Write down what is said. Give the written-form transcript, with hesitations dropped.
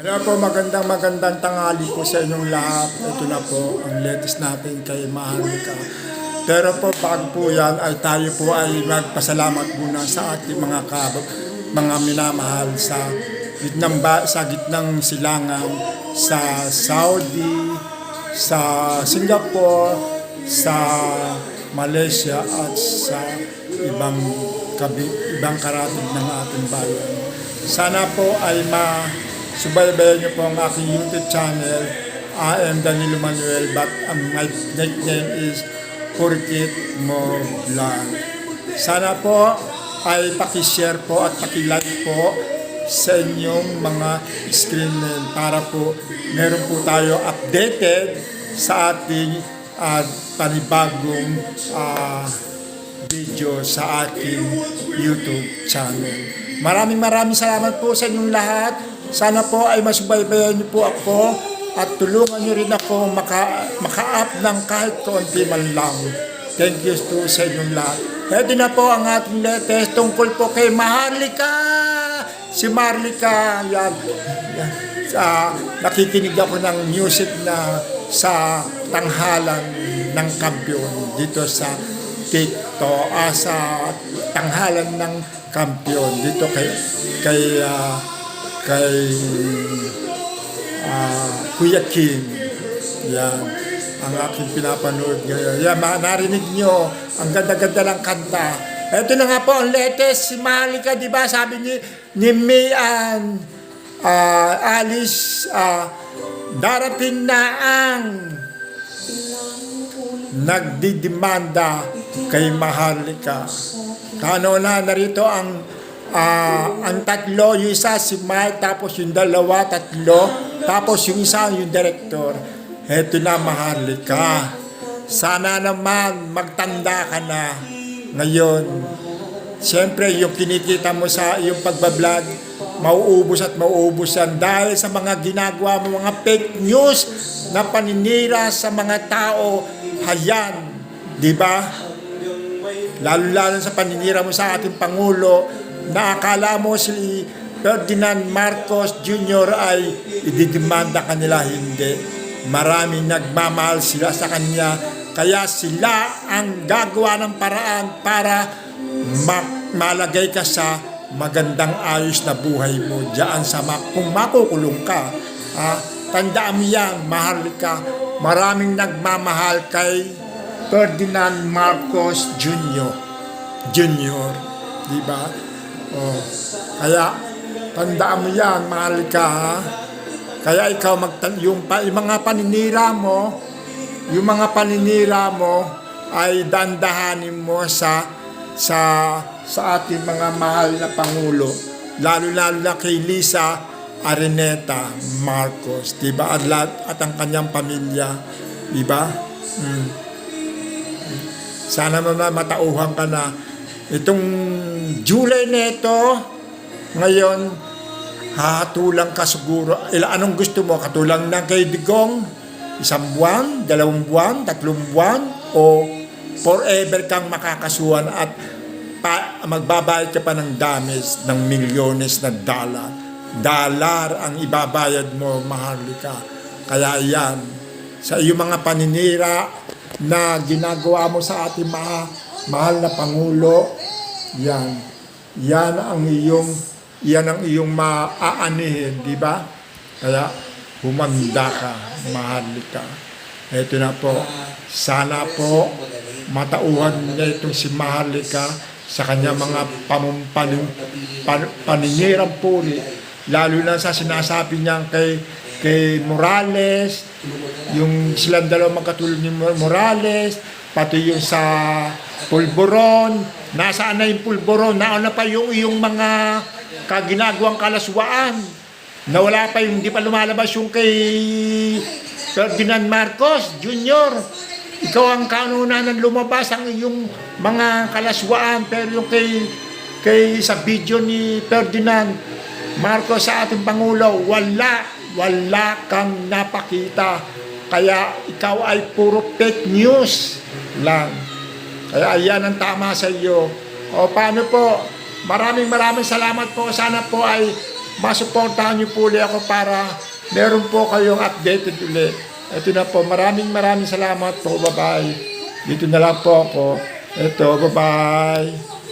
Ano po, magandang tanghali po sa inyong lahat. Ito na po ang latest natin kay Maharlika. Pero po, bago po yan, ay tayo po ay magpasalamat muna sa ating mga minamahal sa gitnang silangan, sa Saudi, sa Singapore, sa Malaysia at sa ibang karatig ng ating bayan. Sana po ay subaybayan niyo po ang aking YouTube channel. I am Danilo Manuel, but my nickname is Purkit Mo Vlog. Sana po ay pakishare po at pakilike po sa inyong mga screen name para po meron po tayo updated sa ating panibagong video sa ating YouTube channel. Maraming salamat po sa inyong lahat. Sana po ay masubaybayan niyo po ako at tulungan niyo rin ako maka-up ng kahit konti man lang. Thank you po sa inyong lahat. Ito na po ang ating latest tungkol po kay Maharlika. Si Maharlika, yan. Nakikinig ako ng music na sa tanghalan ng kampiyon dito sa TikTok, sa tanghalan ng kampiyon dito kay Kuya King. Yan ang aking pinapanood ngayon. Yan, narinig nyo ang ganda-ganda ng kanta. Ito na nga po ang latest, si Maharlika, di ba? Sabi ni Mayan Alice, darating na ang nagdidemanda kay Maharlika. Kano na narito ang tatlo, yung isa si Mike, tapos yung dalawa, tatlo, tapos yung isa yung director. Heto na, Maharlika. Sana naman magtanda ka na ngayon. Siyempre, yung kinikita mo sa iyong pagbablog, mauubos at mauubos yan dahil sa mga ginagawa mo, mga fake news na paninira sa mga tao. Hayan, di ba? Lalo sa paninira mo sa ating Pangulo, na akala mo si Ferdinand Marcos Jr. ay ididemanda kanila. Hindi. Maraming nagmamahal sila sa kanya, kaya sila ang gagawa ng paraan para malagay ka sa magandang ayos na buhay mo diyan kung makukulong ka. Tandaan mo yan, Maharlika. Maraming nagmamahal kay Ferdinand Marcos Jr. Di ba? Kaya tandaan mo yan, Maharlika, ha? Kaya ikaw yung mga paninira mo ay dandahanin mo sa ating mga mahal na Pangulo, lalo na kay Liza Araneta Marcos, di ba? At ang kanyang pamilya, di ba? Sana matauhan ka na. Itong July nito, ngayon, hatulang ka siguro. Anong gusto mo? Katulang ng kay Digong? 1 buwan, 2 buwan, 3 buwan? O forever kang makakasuhan at magbabayad ka pa ng damage ng milyones na dollar ang ibabayad mo, Maharlika. Kaya yan, sa iyong mga paninira na ginagawa mo sa ating mahal na Pangulo, yan ang iyong maaanihin, di ba? Kaya humanda ka, Maharlika. Ito na po. Sana po matauhan niya itong si Maharlika sa kanya mga paninirang puri, lalo na sa sinasabi niya kay Morales, yung silang dalawang magkatulog ni Morales, pati yung sa Pulburon. Nasaan na yung Pulburon? Nauna pa yung mga kaginagawang kalaswaan na wala pa hindi pa lumalabas yung kay Ferdinand Marcos Jr. Ikaw ang kanuna ng lumabas ang iyong mga kalaswaan, pero yung kay sa video ni Ferdinand Marcos sa ating Pangulo, wala kang napakita. Kaya ikaw ay puro fake news lang. Kaya ayan ang tama sa iyo. O paano po? Maraming salamat po. Sana po ay masuportahan niyo po ulit ako para meron po kayong updated ulit. Ito na po, maraming salamat po. Bye-bye. Dito na lang po ako. Ito, bye-bye.